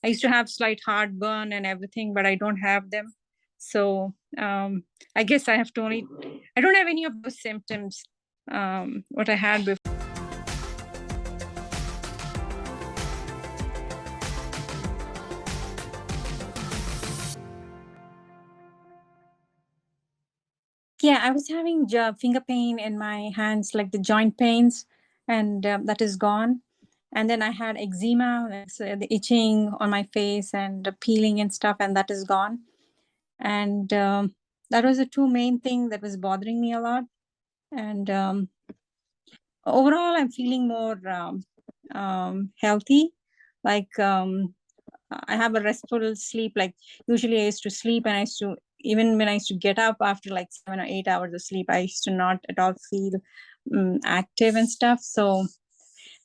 I used to have slight heartburn and everything, but I don't have them. So I guess I don't have any of those symptoms, what I had before. Yeah, I was having finger pain in my hands, like the joint pains, and that is gone. And then I had eczema, like, so the itching on my face and the peeling and stuff, and that is gone. And that was the two main thing that was bothering me a lot. And overall, I'm feeling more healthy. Like I have a restful sleep. Like usually I used to sleep and I used to, even when I used to get up after like 7 or 8 hours of sleep, I used to not at all feel active and stuff. So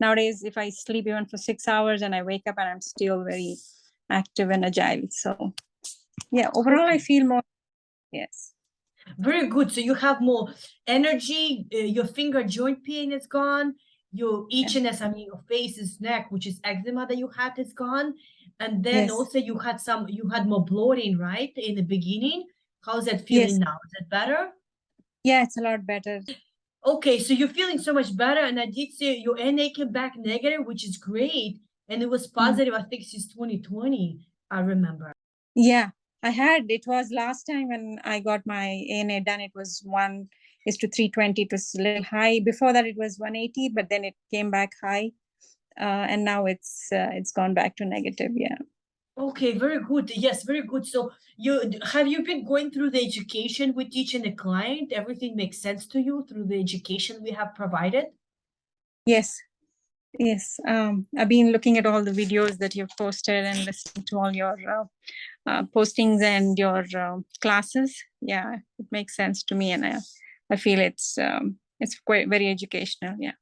nowadays, if I sleep even for 6 hours and I wake up and I'm still very active and agile. So yeah, overall, I feel more, yes. Very good. So you have more energy, your finger joint pain is gone, your itchiness, I mean, your face, is neck, which is eczema that you had, is gone. And then Yes. also you had more bloating, right? In the beginning. How's that feeling Yes. now? Is it better? Yeah, it's a lot better. Okay, so you're feeling so much better. And I did say your NA came back negative, which is great. And it was positive, I think, since 2020, I remember. Yeah, it was last time when I got my ANA done, it was 1:320. It was a little high. Before that, it was 180, but then it came back high. And now it's gone back to negative. Yeah. Okay, very good. Yes, very good. So have you been going through the education with teaching the client? Everything makes sense to you through the education we have provided? Yes. Yes. I've been looking at all the videos that you've posted and listening to all your postings and your classes. Yeah, it makes sense to me, and I feel it's quite very educational. Yeah.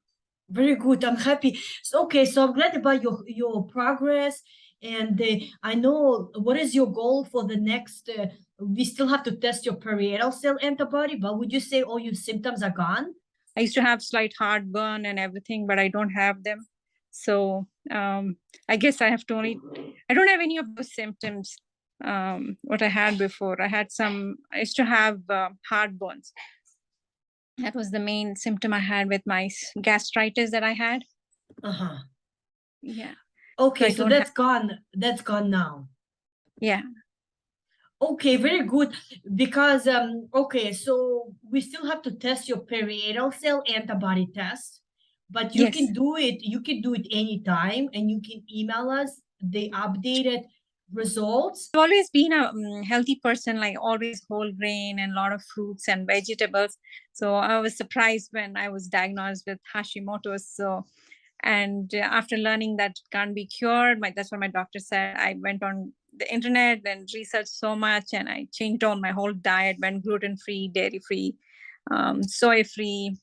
Very good. I'm happy. So, okay, so I'm glad about your progress. And I know, what is your goal for the next? We still have to test your parietal cell antibody, but would you say all your symptoms are gone? I used to have slight heartburn and everything, but I don't have them. So I guess I don't have any of those symptoms, what I had before. I used to have heartburns. That was the main symptom I had with my gastritis that I had. Uh-huh. Yeah. Okay, so that's gone. That's gone now. Yeah. Okay, very good. Because okay, so we still have to test your parietal cell antibody test, but you can do it. You can do it anytime, and you can email us the updated results. I've always been a healthy person, like always whole grain and a lot of fruits and vegetables. So I was surprised when I was diagnosed with Hashimoto. So, and after learning that it can't be cured, that's what my doctor said. I went on the internet and researched so much, and I changed all my whole diet, went gluten-free, dairy-free, soy-free,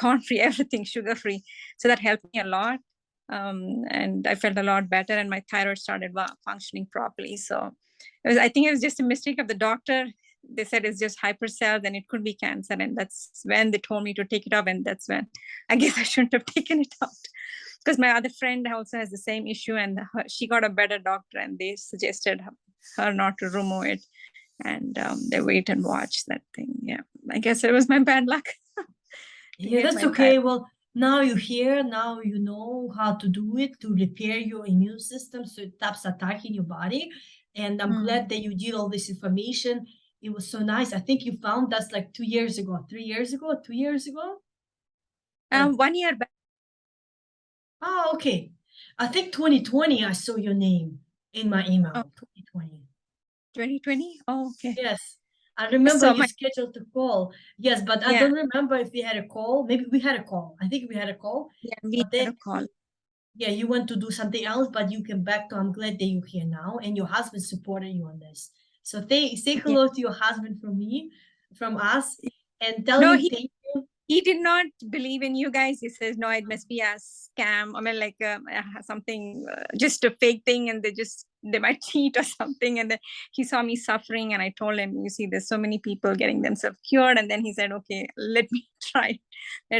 corn-free, everything, sugar-free. So that helped me a lot. And I felt a lot better, and my thyroid started functioning properly. So I think it was just a mistake of the doctor. They said it's just hypercell, then it could be cancer. And that's when they told me to take it off. And that's when I guess I shouldn't have taken it out, because my other friend also has the same issue, and she got a better doctor, and they suggested her not to remove it. And they wait and watch that thing. Yeah, I guess it was my bad luck. Yeah, that's okay. Well, now you're here. Now you know how to do it to repair your immune system so it stops attacking your body. And I'm glad that you did all this information. It was so nice. I think you found us like 2 years ago, 3 years ago, 2 years ago. 1 year back. Oh, okay. I think 2020, I saw your name in my email. 2020. 2020? Oh, okay. Yes. I remember you scheduled to call. Yes, but I don't remember if we had a call. Maybe we had a call. I think we had a call. Yeah, we had a call. Yeah, you went to do something else, but you came back to, I'm glad that you're here now, and your husband supported you on this. So say hello to your husband from me, from us, and tell him thank you. He did not believe in you guys. He says, no, it must be a scam. I mean, like something, just a fake thing, and they might cheat or something. And then he saw me suffering, and I told him, you see, there's so many people getting themselves cured. And then he said, okay, let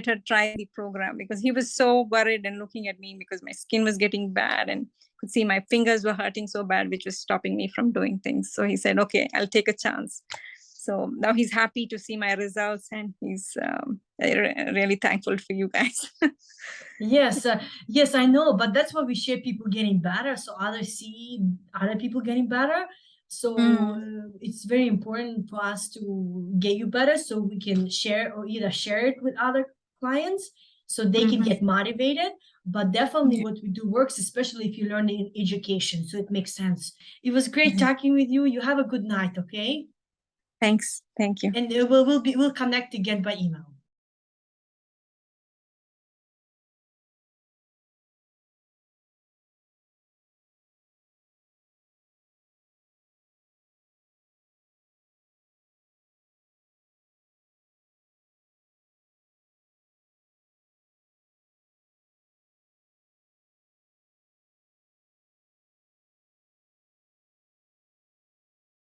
her try the program, because he was so worried and looking at me because my skin was getting bad and could see my fingers were hurting so bad, which was stopping me from doing things. So he said, okay, I'll take a chance. So now he's happy to see my results, and he's really thankful for you guys. Yes, yes, I know, but that's why we share people getting better, so others see other people getting better. So it's very important for us to get you better, so we can share, or either share it with other clients, so they can get motivated. But definitely what we do works, especially if you learn in education, so it makes sense. It was great talking with you. You have a good night, okay? Thanks. Thank you. And we'll connect again by email.